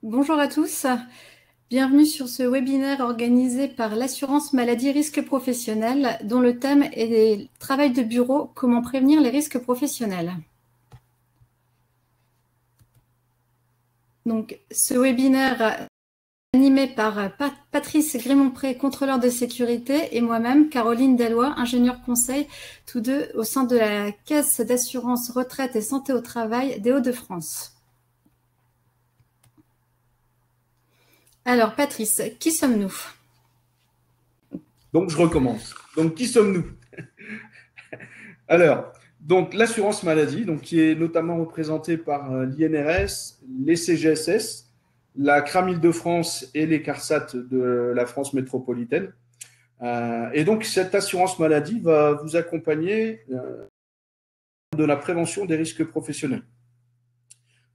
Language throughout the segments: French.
Bonjour à tous, bienvenue sur ce webinaire organisé par l'assurance maladie risque professionnel dont le thème est travail de bureau, comment prévenir les risques professionnels. Donc, ce webinaire est animé par Patrice Grémont-Pré, contrôleur de sécurité, et moi-même, Caroline Delloy, ingénieure conseil, tous deux au sein de la Caisse d'assurance retraite et santé au travail des Hauts-de-France. Alors, Patrice, qui sommes-nous? Donc, je recommence. Donc, qui sommes-nous? Alors, donc l'assurance maladie, donc, qui est notamment représentée par l'INRS, les CGSS, la CRAM Île-de-France et les CARSAT de la France métropolitaine. Et donc, cette assurance maladie va vous accompagner de la prévention des risques professionnels.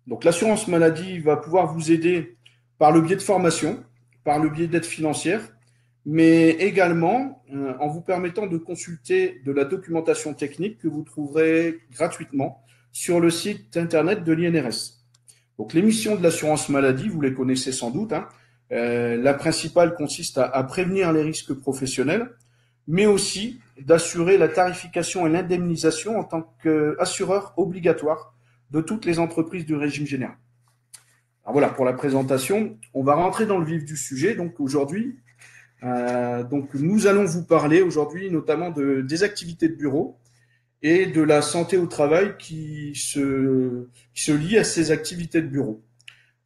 Donc, l'assurance maladie va pouvoir vous aider par le biais de formation, par le biais d'aide financière, mais également en vous permettant de consulter de la documentation technique que vous trouverez gratuitement sur le site internet de l'INRS. Donc, les missions de l'assurance maladie, vous les connaissez sans doute. La principale consiste à prévenir les risques professionnels, mais aussi d'assurer la tarification et l'indemnisation en tant qu'assureur obligatoire de toutes les entreprises du régime général. Alors voilà, pour la présentation, on va rentrer dans le vif du sujet. Donc aujourd'hui, nous allons vous parler aujourd'hui notamment des activités de bureau et de la santé au travail qui se lie à ces activités de bureau.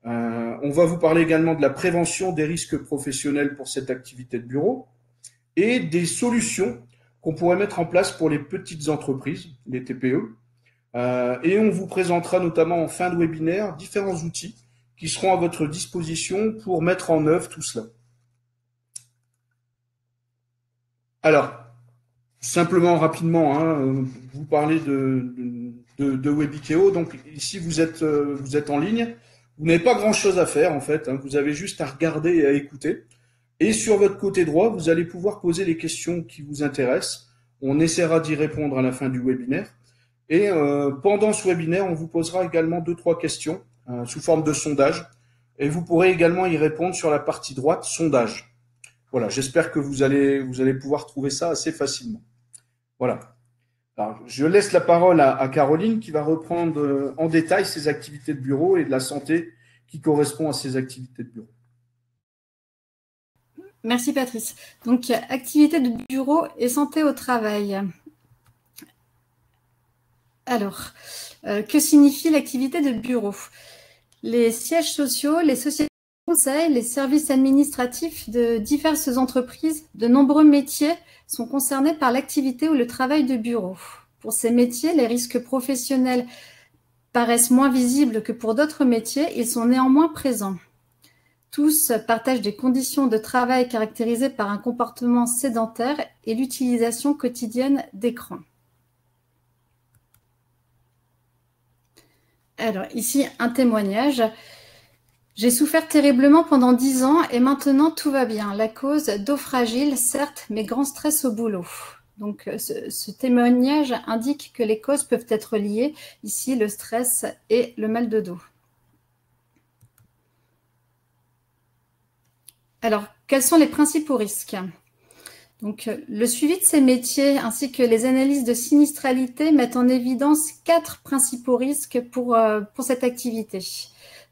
On va vous parler également de la prévention des risques professionnels pour cette activité de bureau et des solutions qu'on pourrait mettre en place pour les petites entreprises, les TPE. Et on vous présentera notamment en fin de webinaire différents outils qui seront à votre disposition pour mettre en œuvre tout cela. Alors, simplement, rapidement, vous parlez de Webikeo. Donc ici, vous êtes en ligne. Vous n'avez pas grand-chose à faire en fait. Vous avez juste à regarder et à écouter. Et sur votre côté droit, vous allez pouvoir poser les questions qui vous intéressent. On essaiera d'y répondre à la fin du webinaire. Et pendant ce webinaire, on vous posera également 2-3 questions sous forme de sondage. Et vous pourrez également y répondre sur la partie droite, sondage. Voilà, j'espère que vous allez pouvoir trouver ça assez facilement. Voilà. Alors, je laisse la parole à Caroline qui va reprendre en détail ses activités de bureau et de la santé qui correspond à ces activités de bureau. Merci Patrice. Donc, activité de bureau et santé au travail. Alors, que signifie l'activité de bureau? Les sièges sociaux, les sociétés de conseil, les services administratifs de diverses entreprises, de nombreux métiers sont concernés par l'activité ou le travail de bureau. Pour ces métiers, les risques professionnels paraissent moins visibles que pour d'autres métiers, ils sont néanmoins présents. Tous partagent des conditions de travail caractérisées par un comportement sédentaire et l'utilisation quotidienne d'écrans. Alors, ici, un témoignage. J'ai souffert terriblement pendant 10 ans et maintenant tout va bien. La cause, dos fragile, certes, mais grand stress au boulot. Donc, ce témoignage indique que les causes peuvent être liées. Ici, le stress et le mal de dos. Alors, quels sont les principaux risques? Donc, le suivi de ces métiers ainsi que les analyses de sinistralité mettent en évidence 4 principaux risques pour cette activité.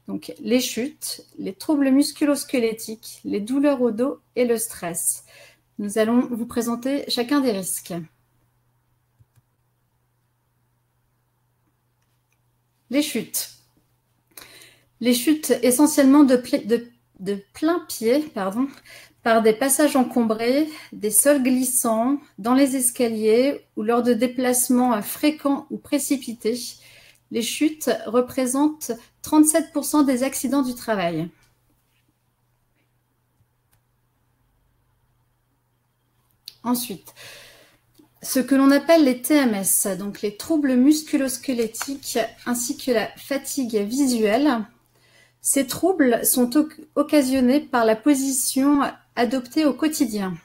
Donc, les chutes, les troubles musculo-squelettiques, les douleurs au dos et le stress. Nous allons vous présenter chacun des risques. Les chutes. Les chutes essentiellement de plein pied, par des passages encombrés, des sols glissants, dans les escaliers ou lors de déplacements fréquents ou précipités. Les chutes représentent 37% des accidents du travail. Ensuite, ce que l'on appelle les TMS, donc les troubles musculo-squelettiques ainsi que la fatigue visuelle. Ces troubles sont occasionnés par la position adoptée au quotidien.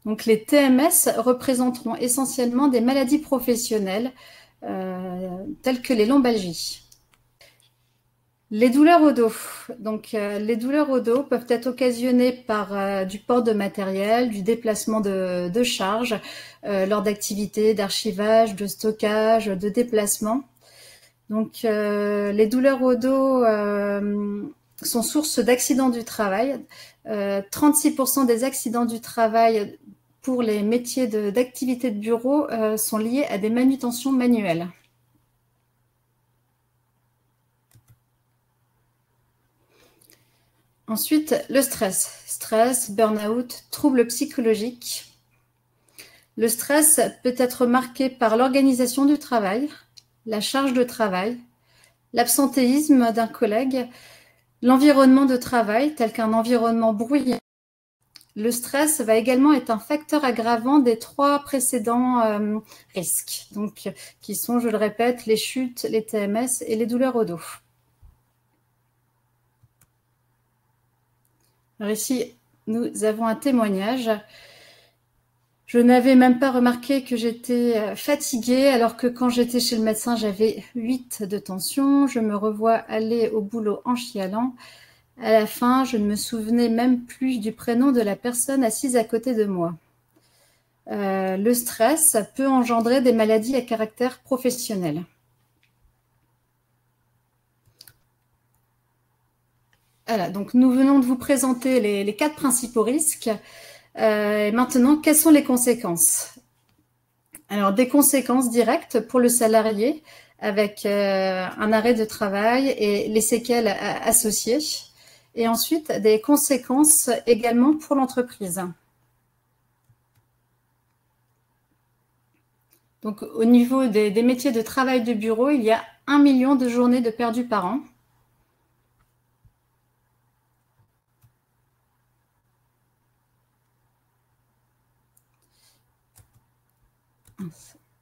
Donc, les TMS représenteront essentiellement des maladies professionnelles telles que les lombalgies. Les douleurs au dos. Donc, les douleurs au dos peuvent être occasionnées par du port de matériel, du déplacement de charges lors d'activités d'archivage, de stockage, de déplacement. Donc, les douleurs au dos sont source d'accidents du travail. 36% des accidents du travail pour les métiers d'activité de bureau sont liés à des manutentions manuelles. Ensuite, le stress. Stress, burn-out, troubles psychologiques. Le stress peut être marqué par l'organisation du travail, la charge de travail, l'absentéisme d'un collègue, l'environnement de travail tel qu'un environnement bruyant. Le stress va également être un facteur aggravant des 3 précédents risques, donc, qui sont, je le répète, les chutes, les TMS et les douleurs au dos. Alors ici, nous avons un témoignage. Je n'avais même pas remarqué que j'étais fatiguée, alors que quand j'étais chez le médecin, j'avais 8 de tension. Je me revois aller au boulot en chialant. À la fin, je ne me souvenais même plus du prénom de la personne assise à côté de moi. Le stress peut engendrer des maladies à caractère professionnel. Voilà, donc nous venons de vous présenter les 4 principaux risques. Et maintenant, quelles sont les conséquences? Alors, des conséquences directes pour le salarié avec un arrêt de travail et les séquelles associées. Et ensuite, des conséquences également pour l'entreprise. Donc, au niveau des métiers de travail de bureau, il y a 1 million de journées de perdues par an.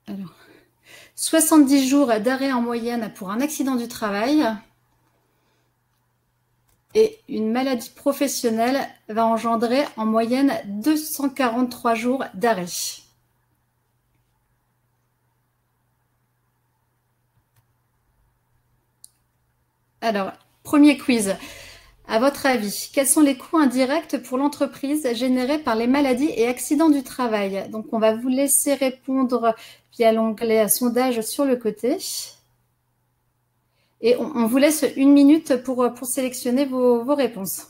Alors, 70 jours d'arrêt en moyenne pour un accident du travail. Et une maladie professionnelle va engendrer en moyenne 243 jours d'arrêt. Alors, premier quiz. À votre avis, quels sont les coûts indirects pour l'entreprise générés par les maladies et accidents du travail? Donc, on va vous laisser répondre via l'onglet sondage sur le côté. Et on vous laisse 1 minute pour sélectionner vos réponses.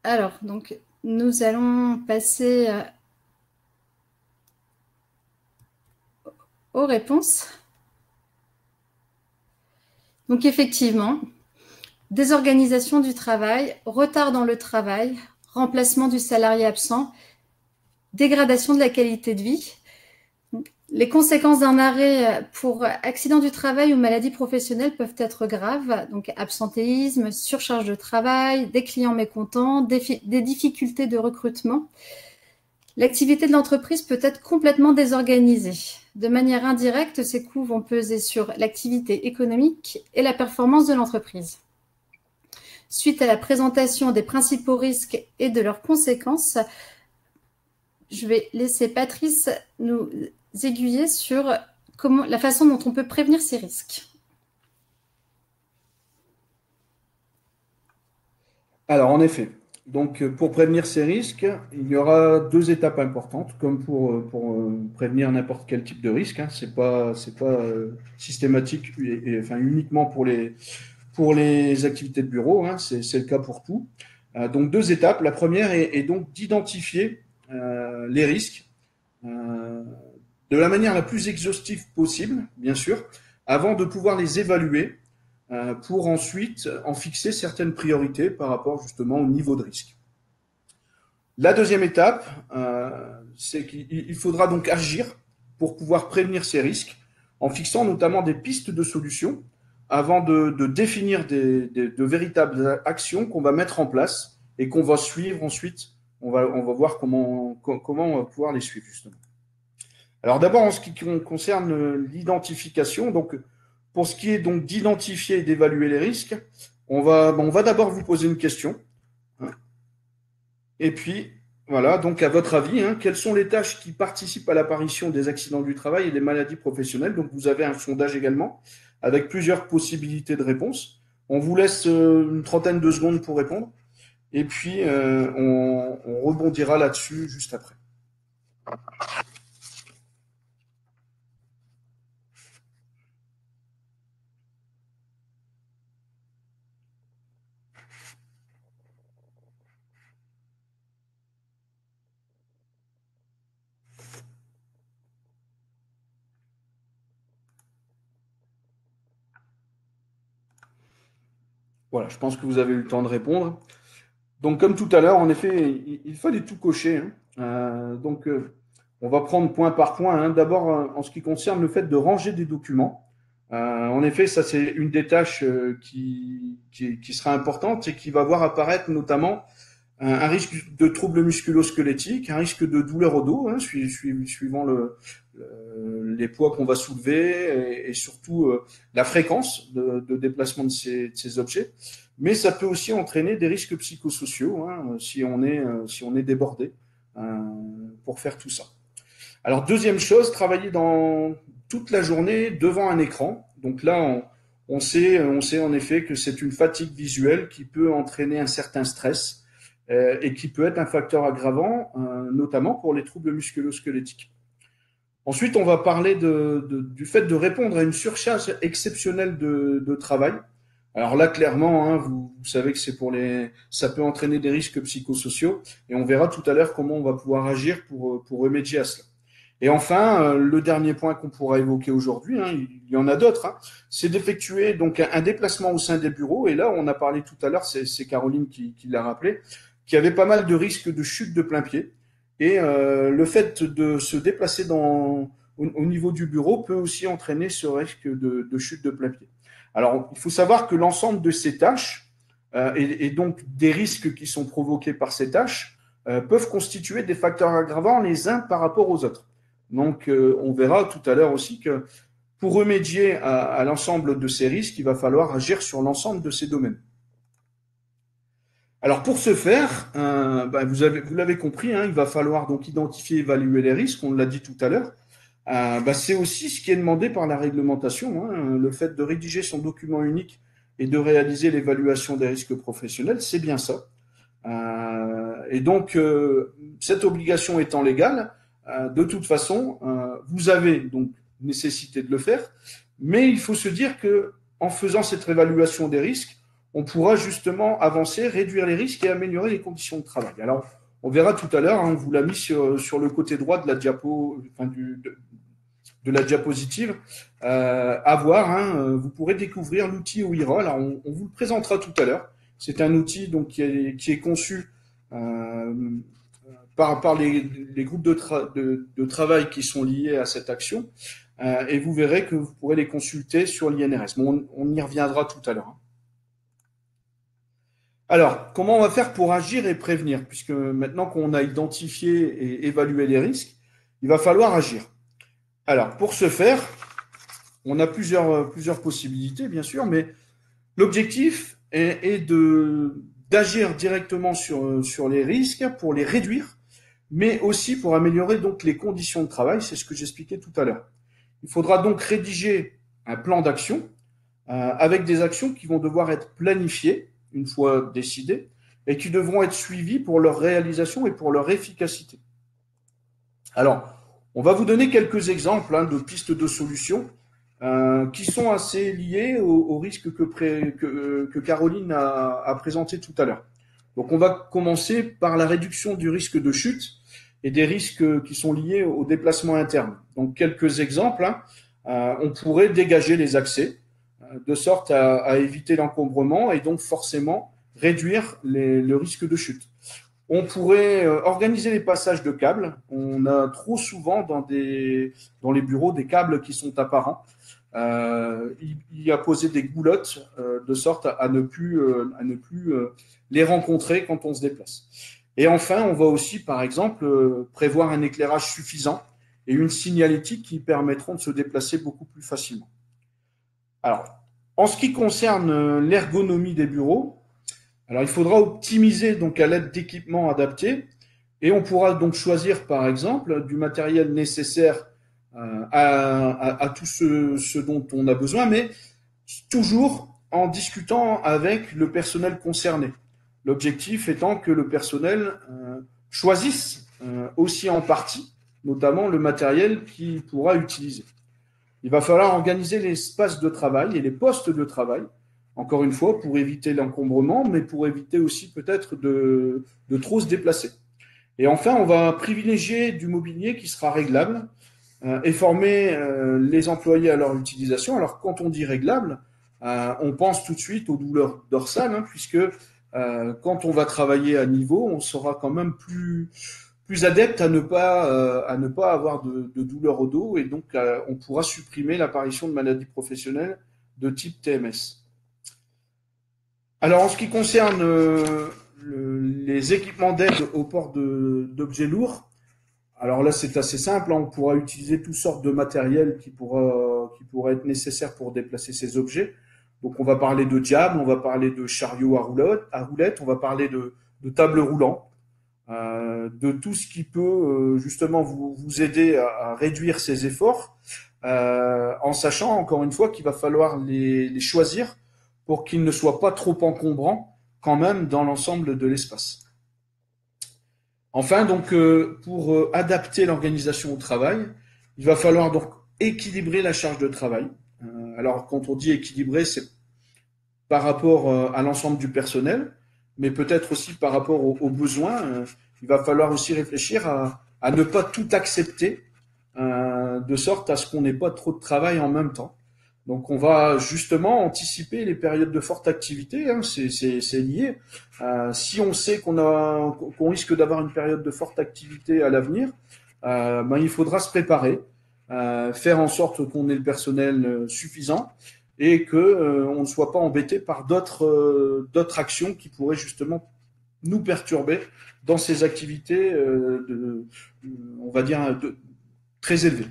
Alors, donc, nous allons passer aux réponses. Donc, effectivement, désorganisation du travail, retard dans le travail, remplacement du salarié absent, dégradation de la qualité de vie. Les conséquences d'un arrêt pour accident du travail ou maladie professionnelle peuvent être graves, donc absentéisme, surcharge de travail, des clients mécontents, des difficultés de recrutement. L'activité de l'entreprise peut être complètement désorganisée. De manière indirecte, ces coûts vont peser sur l'activité économique et la performance de l'entreprise. Suite à la présentation des principaux risques et de leurs conséquences, je vais laisser Patrice nous aiguiller sur la façon dont on peut prévenir ces risques. Alors, en effet, donc pour prévenir ces risques, il y aura 2 étapes importantes, comme pour prévenir n'importe quel type de risque. Hein. C'est pas systématique enfin uniquement pour les activités de bureau. Hein. C'est le cas pour tout. Donc 2 étapes. La première est donc d'identifier les risques de la manière la plus exhaustive possible, bien sûr, avant de pouvoir les évaluer pour ensuite en fixer certaines priorités par rapport justement au niveau de risque. La deuxième étape, c'est qu'il faudra donc agir pour pouvoir prévenir ces risques en fixant notamment des pistes de solutions avant de définir de véritables actions qu'on va mettre en place et qu'on va suivre ensuite. On va voir comment on va pouvoir les suivre, justement. Alors d'abord, en ce qui concerne l'identification, donc pour ce qui est donc d'identifier et d'évaluer les risques, on va d'abord vous poser une question. Et puis, voilà, donc à votre avis, quelles sont les tâches qui participent à l'apparition des accidents du travail et des maladies professionnelles? Donc vous avez un sondage également avec plusieurs possibilités de réponse. On vous laisse une trentaine de secondes pour répondre. Et puis, on rebondira là-dessus juste après. Voilà, je pense que vous avez eu le temps de répondre. Donc, comme tout à l'heure, en effet, il fallait tout cocher. On va prendre point par point. D'abord, en ce qui concerne le fait de ranger des documents. En effet, ça, c'est une des tâches qui sera importante et qui va voir apparaître notamment un risque de troubles musculo-squelettiques, un risque de douleur au dos, suivant les poids qu'on va soulever et surtout la fréquence de déplacement de ces objets. Mais ça peut aussi entraîner des risques psychosociaux si on est débordé pour faire tout ça. Alors deuxième chose, travailler toute la journée devant un écran. Donc là, on sait en effet que c'est une fatigue visuelle qui peut entraîner un certain stress et qui peut être un facteur aggravant, notamment pour les troubles musculo-squelettiques. Ensuite, on va parler du fait de répondre à une surcharge exceptionnelle de travail. Alors là, clairement, vous savez que ça peut entraîner des risques psychosociaux et on verra tout à l'heure comment on va pouvoir agir pour remédier à cela. Et enfin, le dernier point qu'on pourra évoquer aujourd'hui, il y en a d'autres, c'est d'effectuer donc un déplacement au sein des bureaux. Et là, on a parlé tout à l'heure, c'est Caroline qui l'a rappelé, qu'il y avait pas mal de risques de chute de plein pied. Et le fait de se déplacer au niveau du bureau peut aussi entraîner ce risque de chute de plein pied. Alors, il faut savoir que l'ensemble de ces tâches et donc des risques qui sont provoqués par ces tâches peuvent constituer des facteurs aggravants les uns par rapport aux autres. Donc, on verra tout à l'heure aussi que pour remédier à l'ensemble de ces risques, il va falloir agir sur l'ensemble de ces domaines. Alors, pour ce faire, vous l'avez compris, il va falloir donc identifier et évaluer les risques, on l'a dit tout à l'heure. C'est aussi ce qui est demandé par la réglementation, le fait de rédiger son document unique et de réaliser l'évaluation des risques professionnels, c'est bien ça. Et donc, cette obligation étant légale, de toute façon, vous avez donc nécessité de le faire, mais il faut se dire que en faisant cette évaluation des risques, on pourra justement avancer, réduire les risques et améliorer les conditions de travail. Alors, on verra tout à l'heure, on vous l'a mis sur le côté droit de la de la diapositive. À voir, vous pourrez découvrir l'outil OIRA. Alors, on vous le présentera tout à l'heure. C'est un outil donc qui est conçu par les groupes de travail qui sont liés à cette action. Et vous verrez que vous pourrez les consulter sur l'INRS. Bon, on y reviendra tout à l'heure. Alors, comment on va faire pour agir et prévenir? Puisque maintenant qu'on a identifié et évalué les risques, il va falloir agir. Alors, pour ce faire, on a plusieurs possibilités, bien sûr, mais l'objectif est d'agir directement sur les risques pour les réduire, mais aussi pour améliorer donc les conditions de travail. C'est ce que j'expliquais tout à l'heure. Il faudra donc rédiger un plan d'action avec des actions qui vont devoir être planifiées une fois décidées et qui devront être suivies pour leur réalisation et pour leur efficacité. Alors, on va vous donner quelques exemples de pistes de solutions qui sont assez liées au risque que Caroline a présenté tout à l'heure. Donc, on va commencer par la réduction du risque de chute et des risques qui sont liés au déplacement interne. Donc, quelques exemples. On pourrait dégager les accès de sorte à éviter l'encombrement et donc forcément réduire le risque de chute. On pourrait organiser les passages de câbles. On a trop souvent dans les bureaux des câbles qui sont apparents. il y a posé des goulottes de sorte à ne plus, les rencontrer quand on se déplace. Et enfin, on va aussi, par exemple, prévoir un éclairage suffisant et une signalétique qui permettront de se déplacer beaucoup plus facilement. Alors, en ce qui concerne l'ergonomie des bureaux, alors il faudra optimiser donc à l'aide d'équipements adaptés et on pourra donc choisir par exemple du matériel nécessaire à tout ce dont on a besoin, mais toujours en discutant avec le personnel concerné. L'objectif étant que le personnel choisisse aussi en partie, notamment le matériel qu'il pourra utiliser. Il va falloir organiser l'espace de travail et les postes de travail, encore une fois, pour éviter l'encombrement, mais pour éviter aussi peut-être de trop se déplacer. Et enfin, on va privilégier du mobilier qui sera réglable et former les employés à leur utilisation. Alors, quand on dit réglable, on pense tout de suite aux douleurs dorsales, hein, puisque quand on va travailler à niveau, on sera quand même plus adepte à ne pas avoir de douleur au dos et donc on pourra supprimer l'apparition de maladies professionnelles de type TMS. Alors, en ce qui concerne les équipements d'aide au port d'objets lourds, alors là, c'est assez simple. On pourra utiliser toutes sortes de matériel qui pourra être nécessaire pour déplacer ces objets. Donc, on va parler de diable, on va parler de chariot à roulettes, on va parler de table roulant, de tout ce qui peut justement vous aider à réduire ces efforts, en sachant encore une fois qu'il va falloir les choisir pour qu'ils ne soient pas trop encombrants quand même dans l'ensemble de l'espace. Enfin, donc, pour adapter l'organisation au travail, il va falloir donc équilibrer la charge de travail. Alors, quand on dit équilibrer, c'est par rapport à l'ensemble du personnel, mais peut-être aussi par rapport aux besoins. Il va falloir aussi réfléchir à ne pas tout accepter, de sorte à ce qu'on n'ait pas trop de travail en même temps. Donc on va justement anticiper les périodes de forte activité, hein, c'est lié. Si on sait qu'on risque d'avoir une période de forte activité à l'avenir, ben, il faudra se préparer, faire en sorte qu'on ait le personnel suffisant et que on ne soit pas embêté par d'autres actions qui pourraient justement nous perturber dans ces activités on va dire très élevées.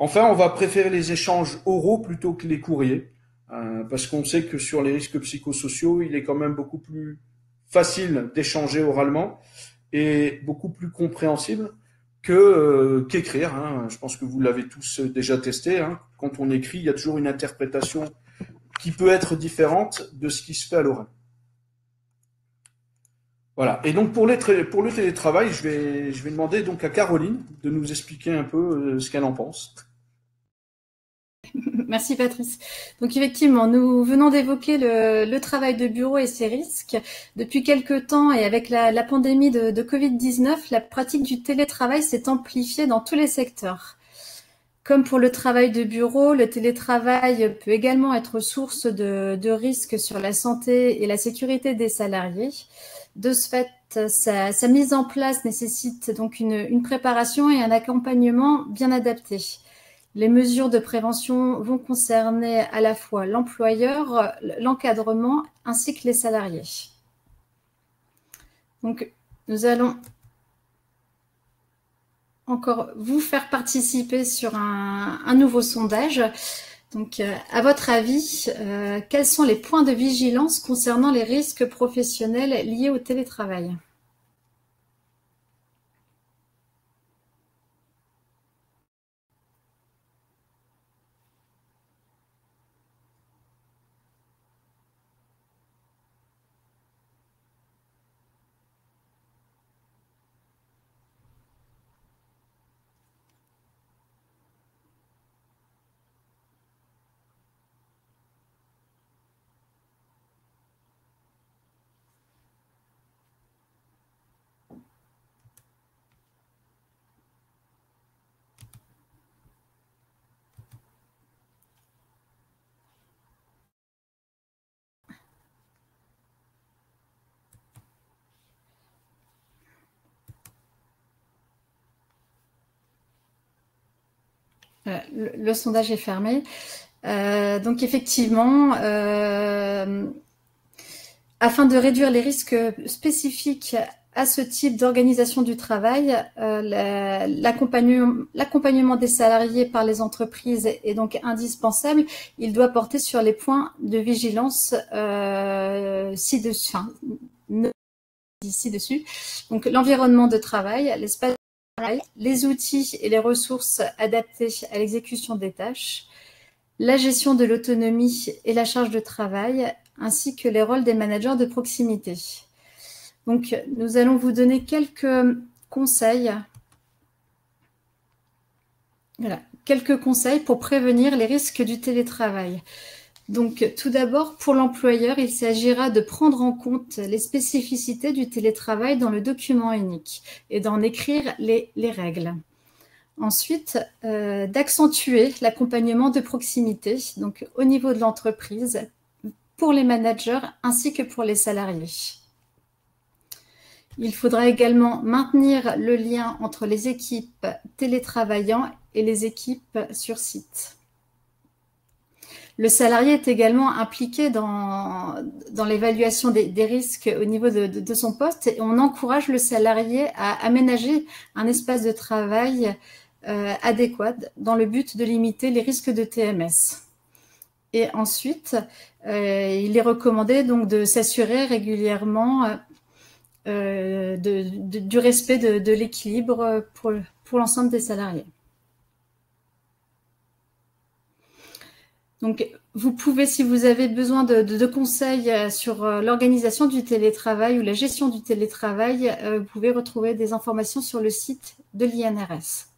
Enfin, on va préférer les échanges oraux plutôt que les courriers, parce qu'on sait que sur les risques psychosociaux, il est quand même beaucoup plus facile d'échanger oralement et beaucoup plus compréhensible qu'écrire. Hein. Je pense que vous l'avez tous déjà testé. Hein. Quand on écrit, il y a toujours une interprétation qui peut être différente de ce qui se fait à l'oral. Voilà. Et donc pour le télétravail, je vais demander donc à Caroline de nous expliquer un peu ce qu'elle en pense. Merci Patrice. Donc effectivement, nous venons d'évoquer le travail de bureau et ses risques. Depuis quelques temps et avec la pandémie de Covid-19, la pratique du télétravail s'est amplifiée dans tous les secteurs. Comme pour le travail de bureau, le télétravail peut également être source de risques sur la santé et la sécurité des salariés. De ce fait, sa mise en place nécessite donc une préparation et un accompagnement bien adaptés. Les mesures de prévention vont concerner à la fois l'employeur, l'encadrement ainsi que les salariés. Donc, nous allons encore vous faire participer sur un nouveau sondage. Donc, à votre avis, quels sont les points de vigilance concernant les risques professionnels liés au télétravail ? Le sondage est fermé. Donc effectivement, afin de réduire les risques spécifiques à ce type d'organisation du travail, l'accompagnement des salariés par les entreprises est donc indispensable. Il doit porter sur les points de vigilance ci-dessus. Donc l'environnement de travail, l'espace de travail, les outils et les ressources adaptées à l'exécution des tâches, la gestion de l'autonomie et la charge de travail, ainsi que les rôles des managers de proximité. Donc, nous allons vous donner quelques conseils. Voilà, quelques conseils pour prévenir les risques du télétravail. Donc, tout d'abord, pour l'employeur, il s'agira de prendre en compte les spécificités du télétravail dans le document unique et d'en écrire les règles. Ensuite, d'accentuer l'accompagnement de proximité, donc au niveau de l'entreprise, pour les managers ainsi que pour les salariés. Il faudra également maintenir le lien entre les équipes télétravaillant et les équipes sur site. Le salarié est également impliqué dans l'évaluation des risques au niveau de son poste et on encourage le salarié à aménager un espace de travail adéquat dans le but de limiter les risques de TMS. Et ensuite, il est recommandé donc de s'assurer régulièrement du respect de l'équilibre pour l'ensemble des salariés. Donc, vous pouvez, si vous avez besoin de conseils sur l'organisation du télétravail ou la gestion du télétravail, vous pouvez retrouver des informations sur le site de l'INRS.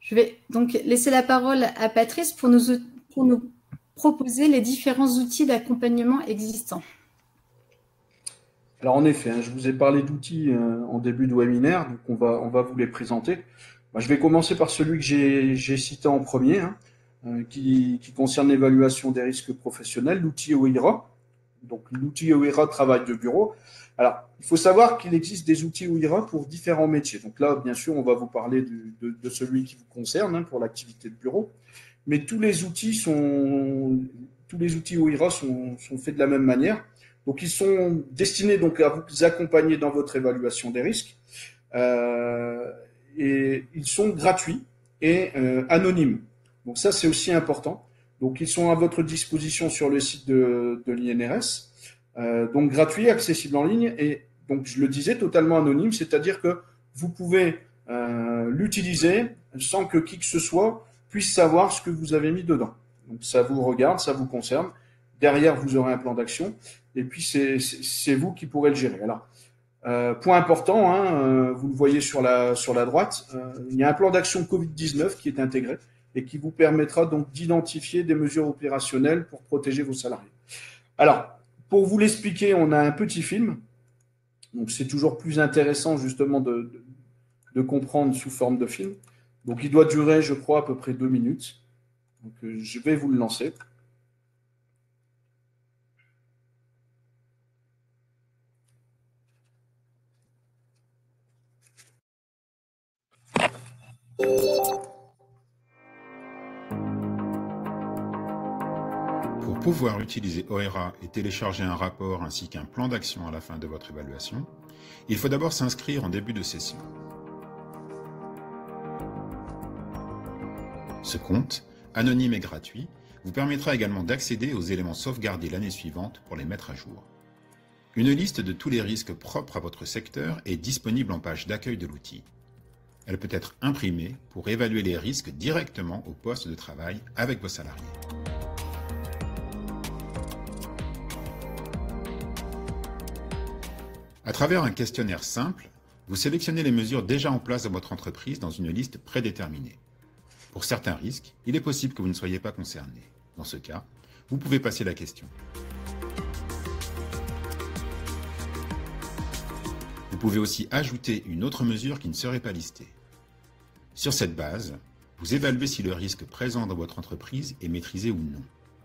Je vais donc laisser la parole à Patrice pour nous proposer les différents outils d'accompagnement existants. Alors en effet, je vous ai parlé d'outils en début de webinaire, donc on va vous les présenter. Je vais commencer par celui que j'ai cité en premier, qui concerne l'évaluation des risques professionnels, l'outil OIRA. Donc l'outil OIRA travail de bureau. Alors, il faut savoir qu'il existe des outils OIRA pour différents métiers. Donc là, bien sûr, on va vous parler de celui qui vous concerne pour l'activité de bureau. Mais tous les outils OIRA sont faits de la même manière. Donc, ils sont destinés donc à vous accompagner dans votre évaluation des risques. Et ils sont gratuits et anonymes. Donc ça, c'est aussi important. Donc, ils sont à votre disposition sur le site de l'INRS. Donc gratuit, accessible en ligne et donc je le disais totalement anonyme, c'est-à-dire que vous pouvez l'utiliser sans que qui que ce soit puisse savoir ce que vous avez mis dedans. Donc ça vous regarde, ça vous concerne. Derrière, vous aurez un plan d'action et puis c'est vous qui pourrez le gérer. Alors, point important, vous le voyez sur la droite, il y a un plan d'action Covid-19 qui est intégré et qui vous permettra donc d'identifier des mesures opérationnelles pour protéger vos salariés. Alors, pour vous l'expliquer, on a un petit film. Donc, c'est toujours plus intéressant, justement, de comprendre sous forme de film. Donc, il doit durer, je crois, à peu près 2 minutes. Donc, je vais vous le lancer. Pour pouvoir utiliser OIRA et télécharger un rapport ainsi qu'un plan d'action à la fin de votre évaluation, il faut d'abord s'inscrire en début de session. Ce compte, anonyme et gratuit, vous permettra également d'accéder aux éléments sauvegardés l'année suivante pour les mettre à jour. Une liste de tous les risques propres à votre secteur est disponible en page d'accueil de l'outil. Elle peut être imprimée pour évaluer les risques directement au poste de travail avec vos salariés. À travers un questionnaire simple, vous sélectionnez les mesures déjà en place dans votre entreprise dans une liste prédéterminée. Pour certains risques, il est possible que vous ne soyez pas concerné. Dans ce cas, vous pouvez passer la question. Vous pouvez aussi ajouter une autre mesure qui ne serait pas listée. Sur cette base, vous évaluez si le risque présent dans votre entreprise est maîtrisé ou non.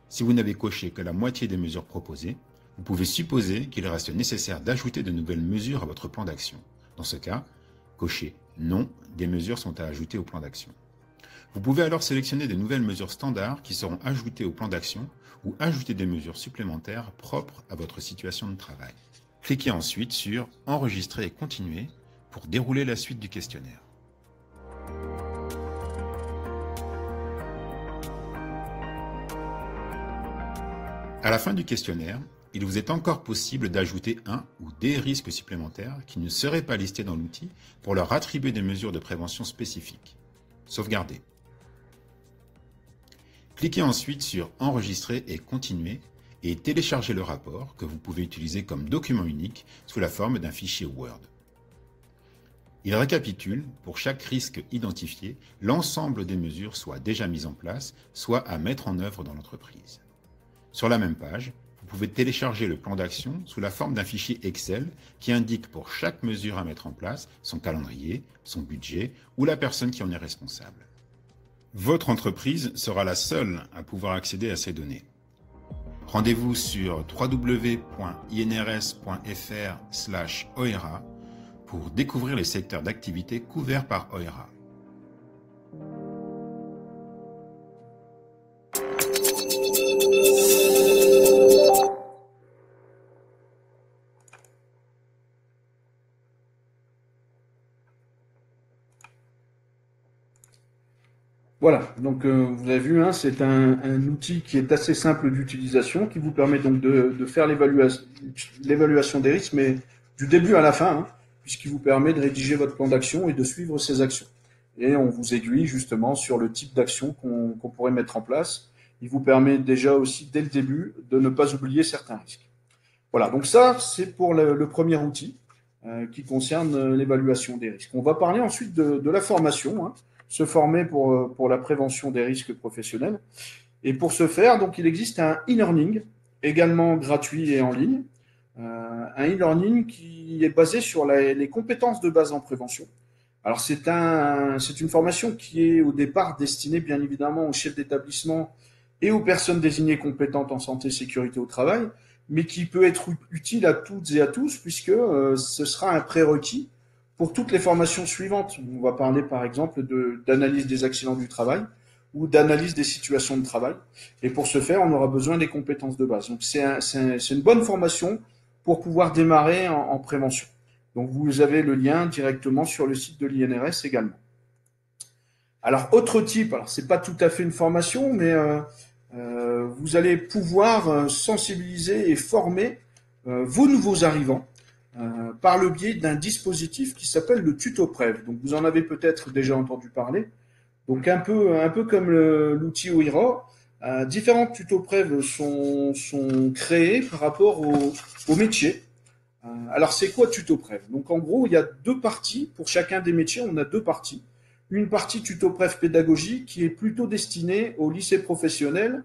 Si vous n'avez coché que la moitié des mesures proposées, vous pouvez supposer qu'il reste nécessaire d'ajouter de nouvelles mesures à votre plan d'action. Dans ce cas, cochez Non, des mesures sont à ajouter au plan d'action. Vous pouvez alors sélectionner des nouvelles mesures standards qui seront ajoutées au plan d'action ou ajouter des mesures supplémentaires propres à votre situation de travail. Cliquez ensuite sur « Enregistrer et continuer » pour dérouler la suite du questionnaire. À la fin du questionnaire, il vous est encore possible d'ajouter un ou des risques supplémentaires qui ne seraient pas listés dans l'outil pour leur attribuer des mesures de prévention spécifiques. Sauvegarder. Cliquez ensuite sur « Enregistrer et continuer » et téléchargez le rapport que vous pouvez utiliser comme document unique sous la forme d'un fichier Word. Il récapitule, pour chaque risque identifié, l'ensemble des mesures soit déjà mises en place, soit à mettre en œuvre dans l'entreprise. Sur la même page, vous pouvez télécharger le plan d'action sous la forme d'un fichier Excel qui indique pour chaque mesure à mettre en place son calendrier, son budget ou la personne qui en est responsable. Votre entreprise sera la seule à pouvoir accéder à ces données. Rendez-vous sur www.inrs.fr/OERA pour découvrir les secteurs d'activité couverts par OERA. Voilà, donc vous avez vu, hein, c'est un outil qui est assez simple d'utilisation, qui vous permet donc de faire l'évaluation des risques, mais du début à la fin, hein, puisqu'il vous permet de rédiger votre plan d'action et de suivre ces actions. Et on vous aiguille justement sur le type d'action qu'on pourrait mettre en place. Il vous permet déjà aussi, dès le début, de ne pas oublier certains risques. Voilà, donc ça, c'est pour le premier outil qui concerne l'évaluation des risques. On va parler ensuite de la formation, hein, se former pour la prévention des risques professionnels. Et pour ce faire, donc, il existe un e-learning, également gratuit et en ligne. Un e-learning qui est basé sur les compétences de base en prévention. Alors, c'est une formation qui est au départ destinée, bien évidemment, aux chefs d'établissement et aux personnes désignées compétentes en santé et sécurité au travail, mais qui peut être utile à toutes et à tous, puisque ce sera un prérequis pour toutes les formations suivantes. On va parler par exemple d'analyse des accidents du travail ou d'analyse des situations de travail. Et pour ce faire, on aura besoin des compétences de base. Donc c'est une bonne formation pour pouvoir démarrer en prévention. Donc vous avez le lien directement sur le site de l'INRS également. Alors autre type, alors c'est pas tout à fait une formation, mais vous allez pouvoir sensibiliser et former vos nouveaux arrivants par le biais d'un dispositif qui s'appelle le TutoPrev. Donc vous en avez peut-être déjà entendu parler. Donc un peu comme l'outil OERA, différents TutoPrev sont créés par rapport au métier. Alors c'est quoi TutoPrev? Donc en gros, il y a deux parties. Pour chacun des métiers, on a deux parties. Une partie TutoPrev pédagogie qui est plutôt destinée au lycée professionnel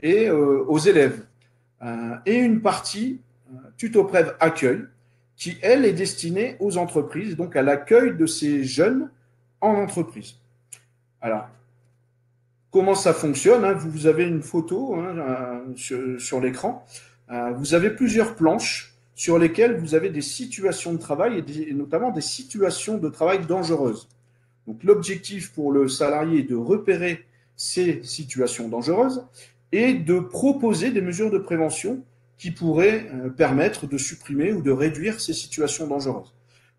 et aux élèves. Et une partie TutoPrev accueil qui, elle, est destinée aux entreprises, donc à l'accueil de ces jeunes en entreprise. Alors, comment ça fonctionne, hein? Vous avez une photo sur l'écran. Vous avez plusieurs planches sur lesquelles vous avez des situations de travail et notamment des situations de travail dangereuses. Donc, l'objectif pour le salarié est de repérer ces situations dangereuses et de proposer des mesures de prévention qui pourraient permettre de supprimer ou de réduire ces situations dangereuses.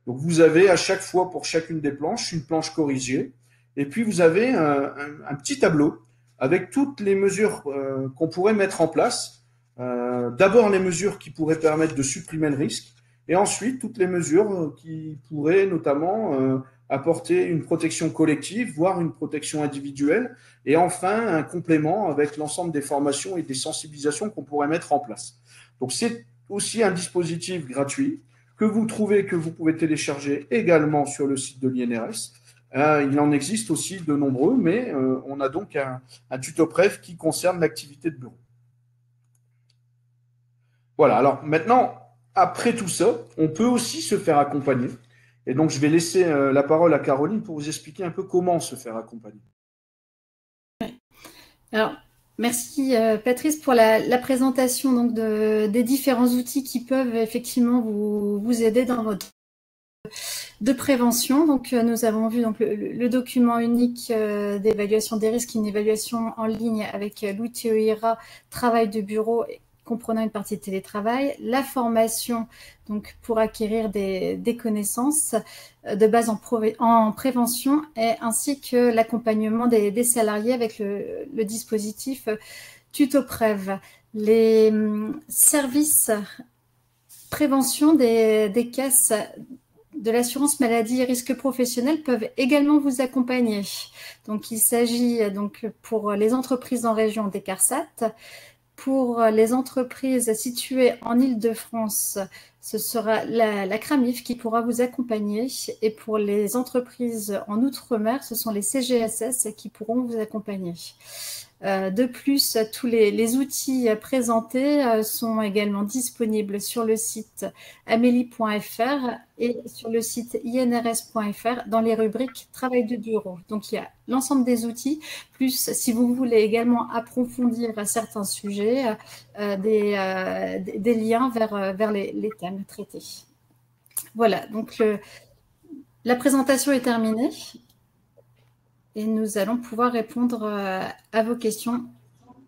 Donc vous avez à chaque fois pour chacune des planches une planche corrigée et puis vous avez un petit tableau avec toutes les mesures qu'on pourrait mettre en place. D'abord les mesures qui pourraient permettre de supprimer le risque et ensuite toutes les mesures qui pourraient notamment apporter une protection collective, voire une protection individuelle et enfin un complément avec l'ensemble des formations et des sensibilisations qu'on pourrait mettre en place. Donc c'est aussi un dispositif gratuit que vous pouvez télécharger également sur le site de l'INRS. Il en existe aussi de nombreux, mais on a donc un TutoPrev qui concerne l'activité de bureau. Voilà, alors maintenant, après tout ça, on peut aussi se faire accompagner. Et donc je vais laisser la parole à Caroline pour vous expliquer un peu comment se faire accompagner. Alors, merci Patrice pour la présentation donc, des différents outils qui peuvent effectivement vous aider dans votre de prévention. Donc, nous avons vu donc, le document unique d'évaluation des risques, une évaluation en ligne avec l'outil EIRA, travail de bureau, comprenant une partie de télétravail, la formation donc pour acquérir des connaissances de base en prévention, et ainsi que l'accompagnement des salariés avec le dispositif TutoPrev. Les services prévention des caisses de l'assurance maladie et risques professionnels peuvent également vous accompagner. Donc, il s'agit donc pour les entreprises en région des CARSAT. Pour les entreprises situées en Île-de-France, ce sera la CRAMIF qui pourra vous accompagner. Et pour les entreprises en Outre-mer, ce sont les CGSS qui pourront vous accompagner. De plus, tous les outils présentés sont également disponibles sur le site amélie.fr et sur le site inrs.fr dans les rubriques travail de bureau. Donc, il y a l'ensemble des outils, plus si vous voulez également approfondir certains sujets, des liens vers les thèmes traités. Voilà, donc la présentation est terminée. Et nous allons pouvoir répondre à vos questions.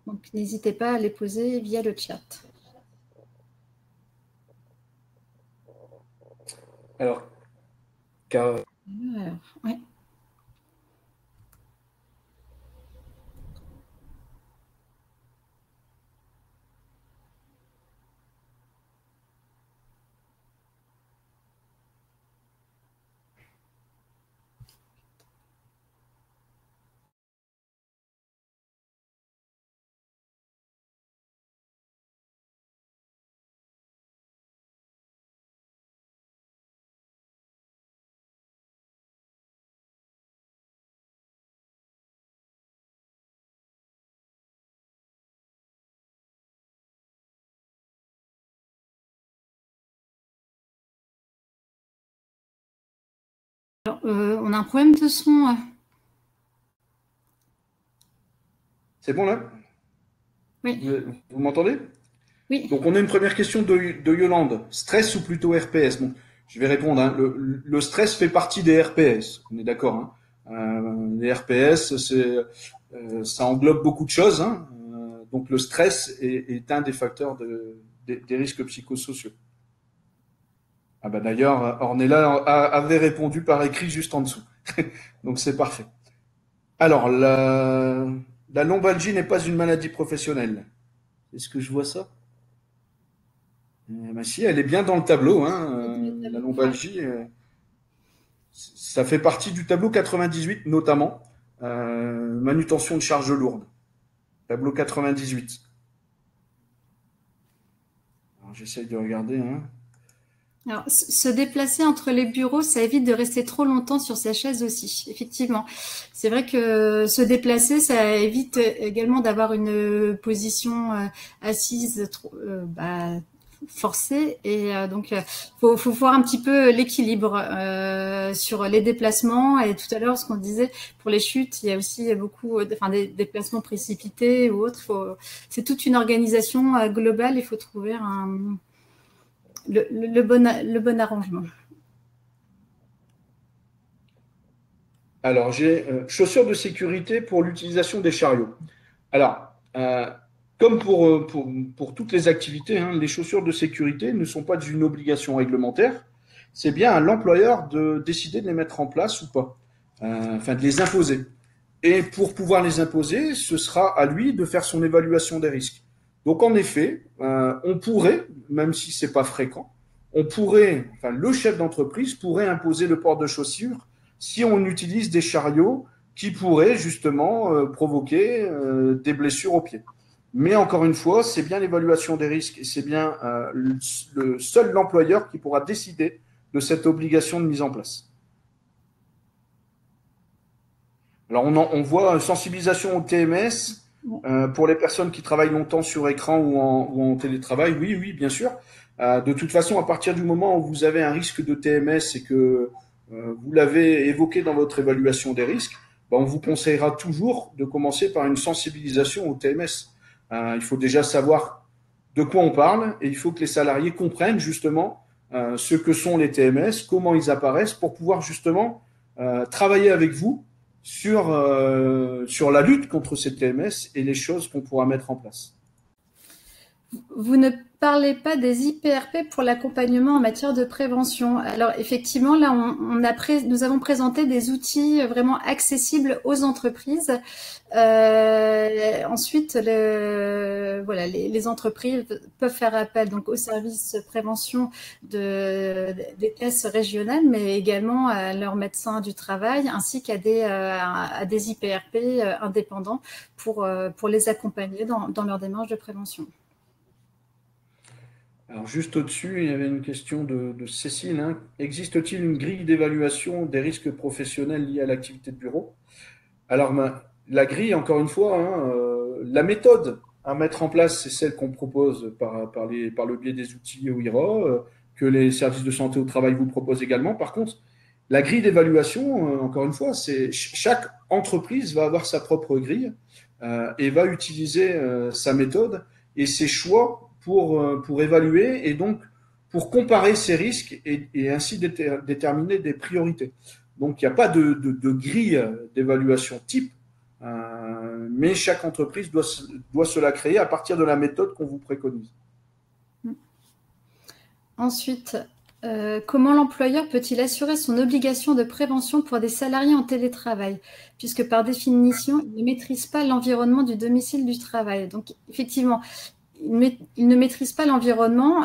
Donc, n'hésitez pas à les poser via le chat. Alors, oui. Alors, on a un problème de son. C'est bon là? Oui. Vous m'entendez? Oui. Donc, on a une première question de Yolande. Stress ou plutôt RPS? Bon, je vais répondre. Hein. Le stress fait partie des RPS. On est d'accord. Hein. Les RPS, ça englobe beaucoup de choses. Hein. Donc, le stress est un des facteurs des risques psychosociaux. Ah bah d'ailleurs, Ornella avait répondu par écrit juste en dessous. Donc, c'est parfait. Alors, la lombalgie n'est pas une maladie professionnelle. Est-ce que je vois ça? Ben si, elle est bien dans le tableau. Hein. La lombalgie, ça fait partie du tableau 98 notamment. Manutention de charges lourdes. Tableau 98. J'essaye de regarder. Hein. Alors, se déplacer entre les bureaux, ça évite de rester trop longtemps sur sa chaise aussi, effectivement. C'est vrai que se déplacer, ça évite également d'avoir une position assise forcée. Et donc, faut voir un petit peu l'équilibre sur les déplacements. Et tout à l'heure, ce qu'on disait, pour les chutes, il y a aussi beaucoup des déplacements précipités ou autres. C'est toute une organisation globale. Il faut trouver le bon arrangement. Alors, j'ai chaussures de sécurité pour l'utilisation des chariots. Alors, comme pour toutes les activités, hein, les chaussures de sécurité ne sont pas une obligation réglementaire. C'est bien à l'employeur de décider de les mettre en place ou pas, de les imposer. Et pour pouvoir les imposer, ce sera à lui de faire son évaluation des risques. Donc, en effet, on pourrait, même si c'est pas fréquent, le chef d'entreprise pourrait imposer le port de chaussures si on utilise des chariots qui pourraient justement provoquer des blessures aux pieds. Mais encore une fois, c'est bien l'évaluation des risques et c'est bien seul l'employeur qui pourra décider de cette obligation de mise en place. Alors, on voit sensibilisation au TMS pour les personnes qui travaillent longtemps sur écran ou en télétravail. Oui, bien sûr. De toute façon, à partir du moment où vous avez un risque de TMS et que vous l'avez évoqué dans votre évaluation des risques, on vous conseillera toujours de commencer par une sensibilisation au TMS. Il faut déjà savoir de quoi on parle et il faut que les salariés comprennent justement ce que sont les TMS, comment ils apparaissent, pour pouvoir justement travailler avec vous sur la lutte contre ces TMS et les choses qu'on pourra mettre en place. Vous ne parlez pas des IPRP pour l'accompagnement en matière de prévention. Alors effectivement, là, nous avons présenté des outils vraiment accessibles aux entreprises. Ensuite, les entreprises peuvent faire appel donc au service prévention des tests régionales, mais également à leurs médecins du travail, ainsi qu'à des IPRP indépendants pour les accompagner dans leur démarche de prévention. Alors juste au-dessus, il y avait une question de Cécile. Hein. Existe-t-il une grille d'évaluation des risques professionnels liés à l'activité de bureau? Alors la grille, encore une fois, hein, la méthode à mettre en place, c'est celle qu'on propose par le biais des outils OIRA, que les services de santé au travail vous proposent également. Par contre, la grille d'évaluation, encore une fois, c'est chaque entreprise va avoir sa propre grille et va utiliser sa méthode et ses choix pour évaluer et donc pour comparer ces risques et ainsi déterminer des priorités. Donc, il n'y a pas de grille d'évaluation type, mais chaque entreprise doit se la créer à partir de la méthode qu'on vous préconise. Ensuite, comment l'employeur peut-il assurer son obligation de prévention pour des salariés en télétravail, puisque par définition, il ne maîtrise pas l'environnement du domicile du travail. Donc, effectivement, il ne maîtrise pas l'environnement,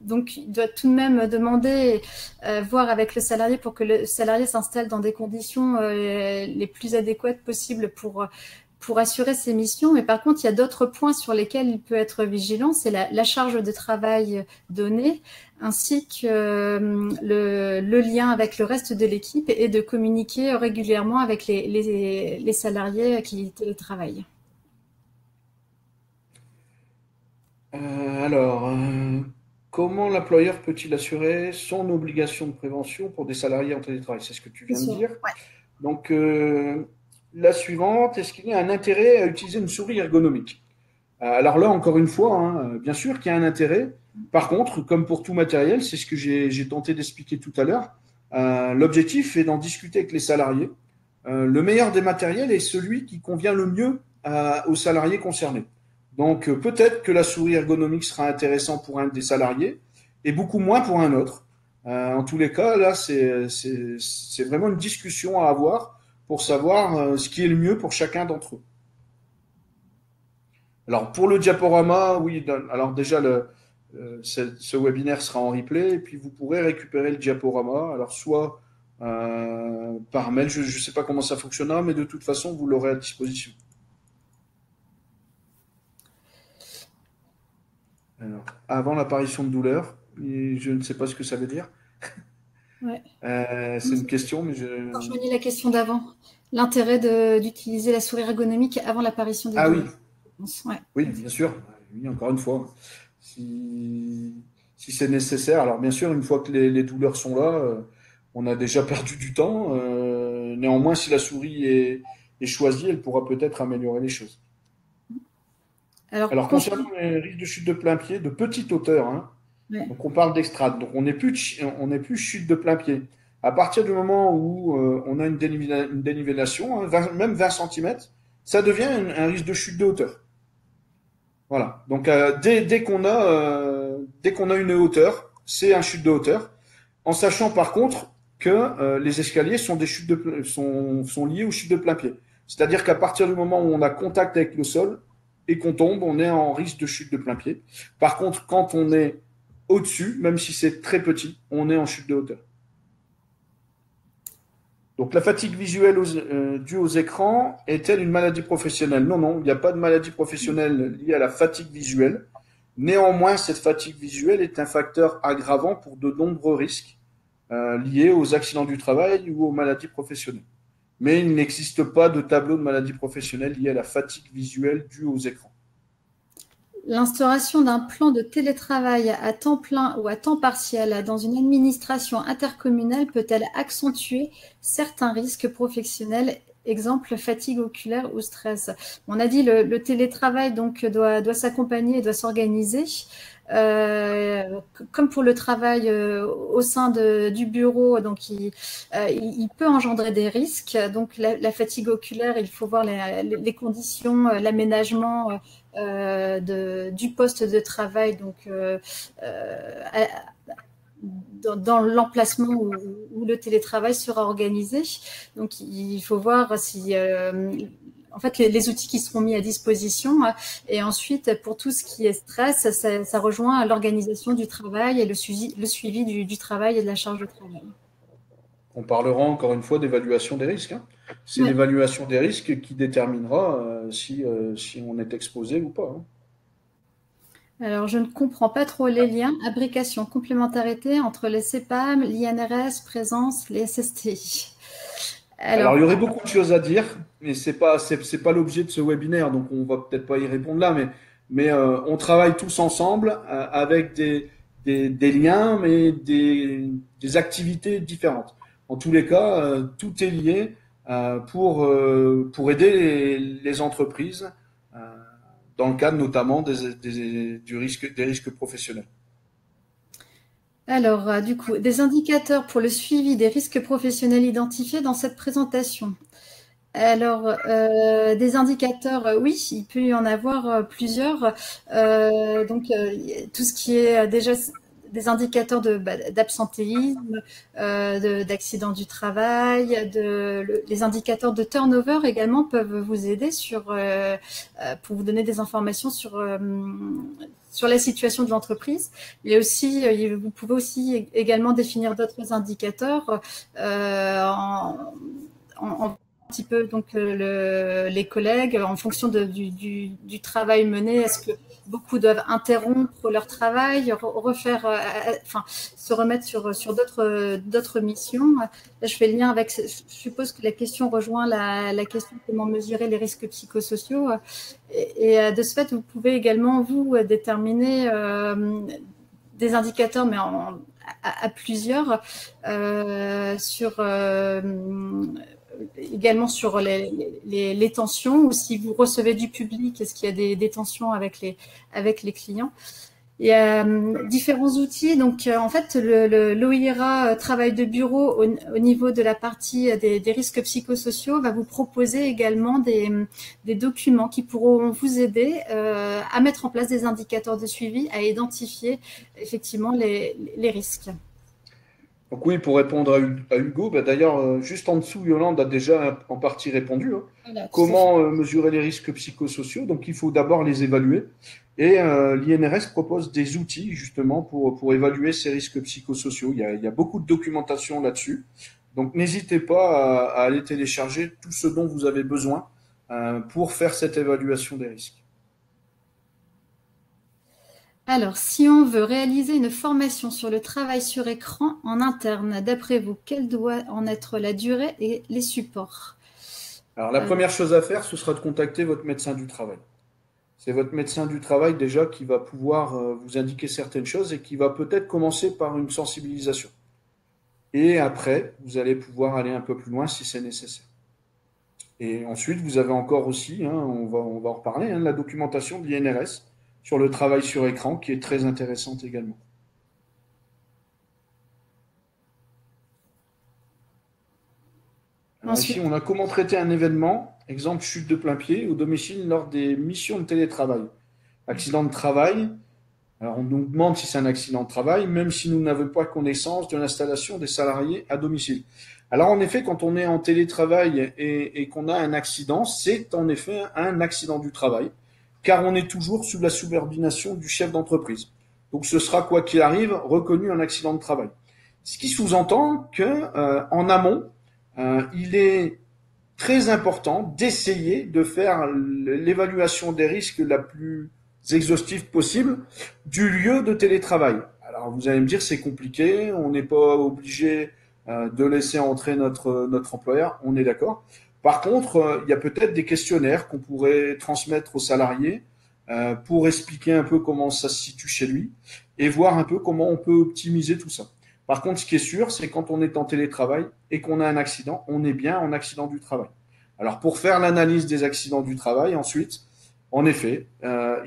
donc il doit tout de même demander, voir avec le salarié pour que le salarié s'installe dans des conditions les plus adéquates possibles pour assurer ses missions. Mais par contre, il y a d'autres points sur lesquels il peut être vigilant, c'est la charge de travail donnée, ainsi que le lien avec le reste de l'équipe et de communiquer régulièrement avec les salariés qui télétravaillent. Comment l'employeur peut-il assurer son obligation de prévention pour des salariés en télétravail? C'est ce que tu viens de dire. Ouais. Donc, la suivante, est-ce qu'il y a un intérêt à utiliser une souris ergonomique? Alors là, encore une fois, hein, bien sûr qu'il y a un intérêt. Par contre, comme pour tout matériel, c'est ce que j'ai tenté d'expliquer tout à l'heure, l'objectif est d'en discuter avec les salariés. Le meilleur des matériels est celui qui convient le mieux aux salariés concernés. Donc, peut-être que la souris ergonomique sera intéressante pour un des salariés et beaucoup moins pour un autre. En tous les cas, là, c'est vraiment une discussion à avoir pour savoir ce qui est le mieux pour chacun d'entre eux. Alors, pour le diaporama, oui, alors déjà, ce webinaire sera en replay et puis vous pourrez récupérer le diaporama. Alors, soit par mail, je ne sais pas comment ça fonctionnera, mais de toute façon, vous l'aurez à disposition. Alors, avant l'apparition de douleur, et je ne sais pas ce que ça veut dire. Ouais. C'est une question, mais je rejoignais la question d'avant. L'intérêt d'utiliser la souris ergonomique avant l'apparition des douleurs. Oui. Oui, bien sûr. Oui, encore une fois, si c'est nécessaire. Alors, bien sûr, une fois que les douleurs sont là, on a déjà perdu du temps. Néanmoins, si la souris est choisie, elle pourra peut-être améliorer les choses. Alors concernant les risques de chute de plein pied, de petite hauteur, hein, ouais. Donc on parle d'extrade, donc on n'est plus chute de plein pied. À partir du moment où on a une dénivellation, hein, même 20 cm, ça devient un risque de chute de hauteur. Voilà. Donc dès qu'on a une hauteur, c'est un chute de hauteur, en sachant par contre que les escaliers sont sont liés aux chutes de plein pied. C'est-à-dire qu'à partir du moment où on a contact avec le sol et qu'on tombe, on est en risque de chute de plein pied. Par contre, quand on est au-dessus, même si c'est très petit, on est en chute de hauteur. Donc la fatigue visuelle due aux écrans est-elle une maladie professionnelle? Non, il n'y a pas de maladie professionnelle liée à la fatigue visuelle. Néanmoins, cette fatigue visuelle est un facteur aggravant pour de nombreux risques liés aux accidents du travail ou aux maladies professionnelles. Mais il n'existe pas de tableau de maladie professionnelle lié à la fatigue visuelle due aux écrans. L'instauration d'un plan de télétravail à temps plein ou à temps partiel dans une administration intercommunale peut-elle accentuer certains risques professionnels exemple fatigue oculaire ou stress. On a dit le télétravail donc doit s'accompagner et doit s'organiser. Comme pour le travail au sein du bureau, donc il peut engendrer des risques. Donc la fatigue oculaire, il faut voir les conditions, l'aménagement du poste de travail, donc dans l'emplacement où le télétravail sera organisé. Donc il faut voir si en fait, les outils qui seront mis à disposition. Et ensuite, pour tout ce qui est stress, ça rejoint l'organisation du travail et le suivi du travail et de la charge de travail. On parlera encore une fois d'évaluation des risques, hein. C'est Ouais. l'évaluation des risques qui déterminera si on est exposé ou pas, hein. Alors, je ne comprends pas trop les liens, abrication, complémentarité entre les CPAM, l'INRS, présence, les SSTI. Alors, il y aurait beaucoup de choses à dire, mais c'est pas l'objet de ce webinaire, donc on va peut-être pas y répondre là, mais on travaille tous ensemble avec des liens, mais des activités différentes. En tous les cas, tout est lié pour aider les entreprises dans le cadre notamment des risques professionnels. Alors, du coup, des indicateurs pour le suivi des risques professionnels identifiés dans cette présentation. Alors, des indicateurs, oui, il peut y en avoir plusieurs. Donc, tout ce qui est déjà des indicateurs d'absentéisme, d'accident du travail, les indicateurs de turnover également peuvent vous aider pour vous donner des informations sur la situation de l'entreprise. Mais aussi, vous pouvez aussi également définir d'autres indicateurs en un petit peu donc les collègues en fonction du travail mené. Est-ce que beaucoup doivent interrompre leur travail, se remettre sur d'autres missions? Là, je fais le lien avec. Je suppose que la question rejoint la question de comment mesurer les risques psychosociaux. Et de ce fait, vous pouvez également vous déterminer des indicateurs, mais à plusieurs également sur les tensions, ou si vous recevez du public, est-ce qu'il y a des tensions avec les clients. Il y a différents outils. Donc, en fait, l'OIRA travail de bureau au niveau de la partie des risques psychosociaux va vous proposer également des documents qui pourront vous aider à mettre en place des indicateurs de suivi, à identifier effectivement les risques. Donc oui, pour répondre à Hugo, d'ailleurs, juste en dessous, Yolande a déjà en partie répondu, hein. Voilà, Comment mesurer les risques psychosociaux? Donc il faut d'abord les évaluer. Et l'INRS propose des outils justement pour évaluer ces risques psychosociaux. Il y a beaucoup de documentation là-dessus. Donc n'hésitez pas à aller télécharger tout ce dont vous avez besoin pour faire cette évaluation des risques. Alors, si on veut réaliser une formation sur le travail sur écran en interne, d'après vous, quelle doit en être la durée et les supports? Alors, la première chose à faire, ce sera de contacter votre médecin du travail. C'est votre médecin du travail déjà qui va pouvoir vous indiquer certaines choses et qui va peut-être commencer par une sensibilisation. Et après, vous allez pouvoir aller un peu plus loin si c'est nécessaire. Et ensuite, vous avez encore aussi, hein, on va en reparler, hein, la documentation de l'INRS sur le travail sur écran, qui est très intéressante également. Alors ici, on a comment traiter un événement, exemple chute de plein pied, au domicile lors des missions de télétravail. Accident de travail, alors on nous demande si c'est un accident de travail, même si nous n'avons pas connaissance de l'installation des salariés à domicile. Alors en effet, quand on est en télétravail et qu'on a un accident, c'est en effet un accident du travail, car on est toujours sous la subordination du chef d'entreprise. Donc ce sera, quoi qu'il arrive, reconnu un accident de travail. Ce qui sous-entend qu'en amont, il est très important d'essayer de faire l'évaluation des risques la plus exhaustive possible du lieu de télétravail. Alors vous allez me dire c'est compliqué, on n'est pas obligé de laisser entrer notre employeur, on est d'accord. Par contre, il y a peut-être des questionnaires qu'on pourrait transmettre aux salariés pour expliquer un peu comment ça se situe chez lui et voir un peu comment on peut optimiser tout ça. Par contre, ce qui est sûr, c'est quand on est en télétravail et qu'on a un accident, on est bien en accident du travail. Alors, pour faire l'analyse des accidents du travail, ensuite, en effet,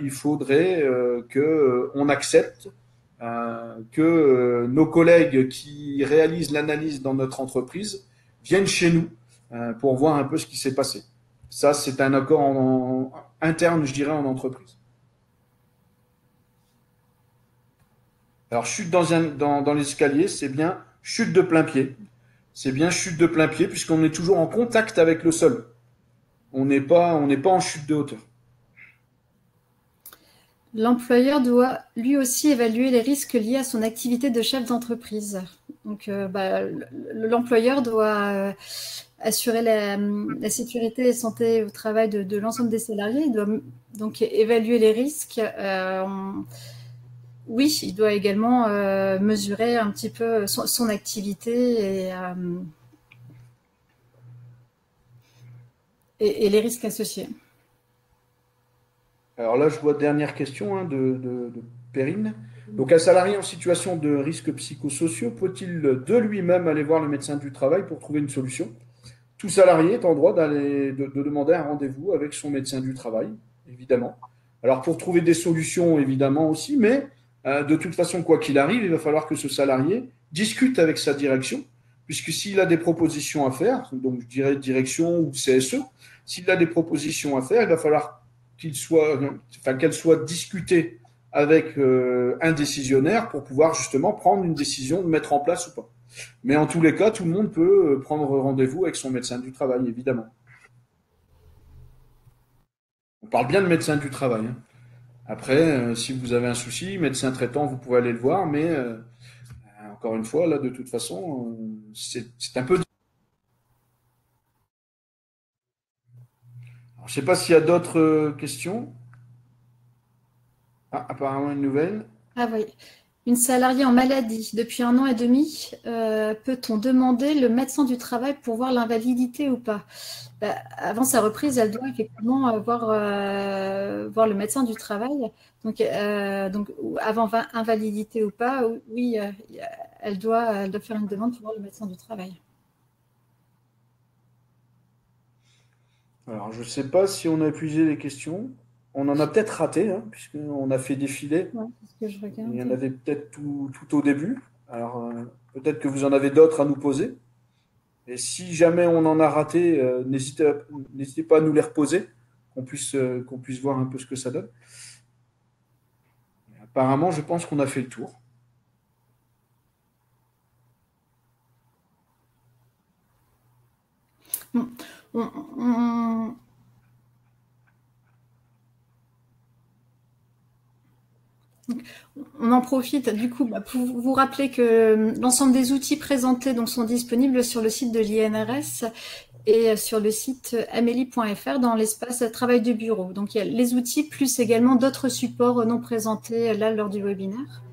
il faudrait qu'on accepte que nos collègues qui réalisent l'analyse dans notre entreprise viennent chez nous pour voir un peu ce qui s'est passé. Ça, c'est un accord interne, je dirais, en entreprise. Alors, chute dans l'escalier, c'est bien chute de plein pied. C'est bien chute de plein pied puisqu'on est toujours en contact avec le sol. On n'est pas en chute de hauteur. L'employeur doit lui aussi évaluer les risques liés à son activité de chef d'entreprise. Donc, l'employeur doit assurer la sécurité et santé au travail de l'ensemble des salariés. Il doit donc évaluer les risques. Oui, il doit également mesurer un petit peu son activité et les risques associés. Alors là, je vois dernière question de Perrine. Donc, un salarié en situation de risque psychosociaux peut-il de lui-même aller voir le médecin du travail pour trouver une solution? Tout salarié est en droit de demander un rendez-vous avec son médecin du travail, évidemment. Alors, pour trouver des solutions, évidemment aussi, mais de toute façon, quoi qu'il arrive, il va falloir que ce salarié discute avec sa direction, puisque s'il a des propositions à faire, donc je dirais direction ou CSE, s'il a des propositions à faire, il va falloir qu'elles soient discutées avec un décisionnaire pour pouvoir justement prendre une décision de mettre en place ou pas. Mais en tous les cas, tout le monde peut prendre rendez-vous avec son médecin du travail, évidemment. On parle bien de médecin du travail. Hein. Après, si vous avez un souci, médecin traitant, vous pouvez aller le voir, mais encore une fois, là, de toute façon, c'est un peu... Alors, je ne sais pas s'il y a d'autres questions. Ah, apparemment une nouvelle. Ah oui. Une salariée en maladie depuis 1 an et demi, peut-on demander le médecin du travail pour voir l'invalidité ou pas? Avant sa reprise, elle doit effectivement voir le médecin du travail. Donc avant invalidité ou pas, oui, elle doit faire une demande pour voir le médecin du travail. Alors, je ne sais pas si on a épuisé les questions. On en a peut-être raté, hein, puisqu'on a fait défiler. Ouais, c'est ce que je regarde. Il y en avait peut-être tout au début. Alors, peut-être que vous en avez d'autres à nous poser. Et si jamais on en a raté, n'hésitez pas à nous les reposer, qu'on puisse voir un peu ce que ça donne. Apparemment, je pense qu'on a fait le tour. On en profite du coup pour vous rappeler que l'ensemble des outils présentés donc, sont disponibles sur le site de l'INRS et sur le site amélie.fr dans l'espace travail de bureau. Donc il y a les outils plus également d'autres supports non présentés là lors du webinaire.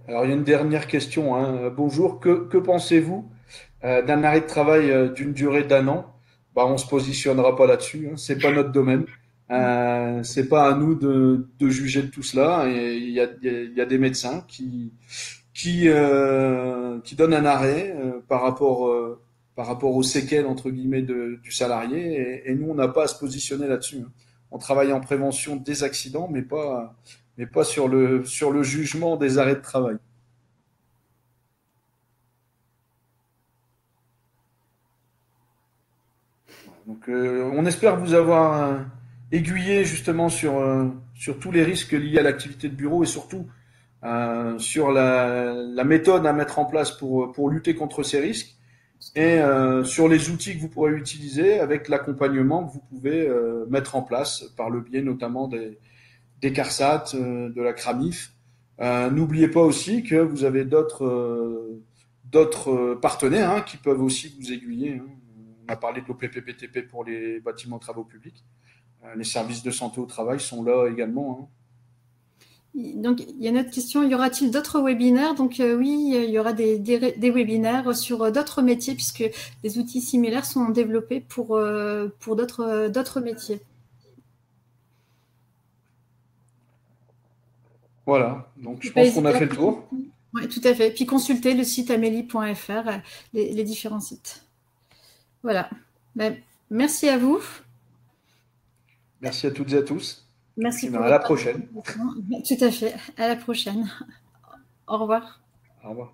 Alors il y a une dernière question. Hein. Bonjour, que pensez-vous d'un arrêt de travail d'une durée d'1 an? On se positionnera pas là-dessus, hein. C'est pas notre domaine. C'est pas à nous de juger de tout cela. Et il y a des médecins qui donnent un arrêt par rapport aux séquelles entre guillemets du salarié. Et nous, on n'a pas à se positionner là-dessus. Hein. On travaille en prévention des accidents, mais pas sur le jugement des arrêts de travail. Donc, on espère vous avoir aiguillé justement sur tous les risques liés à l'activité de bureau et surtout sur la méthode à mettre en place pour lutter contre ces risques et sur les outils que vous pourrez utiliser avec l'accompagnement que vous pouvez mettre en place par le biais notamment des CARSAT, de la CRAMIF. N'oubliez pas aussi que vous avez d'autres partenaires hein, qui peuvent aussi vous aiguiller. Hein. On a parlé de l'OPPBTP pour les bâtiments de travaux publics. Les services de santé au travail sont là également. Hein. Donc, il y a une autre question. Y aura-t-il d'autres webinaires? Donc, oui, il y aura des webinaires sur d'autres métiers puisque des outils similaires sont développés pour d'autres métiers. Voilà, donc je pense qu'on a fait le tour. Oui, tout à fait. Puis consultez le site amélie.fr, les différents sites. Voilà. Merci à vous. Merci à toutes et à tous. Merci pour à la prochaine. Tout à fait. À la prochaine. Au revoir. Au revoir.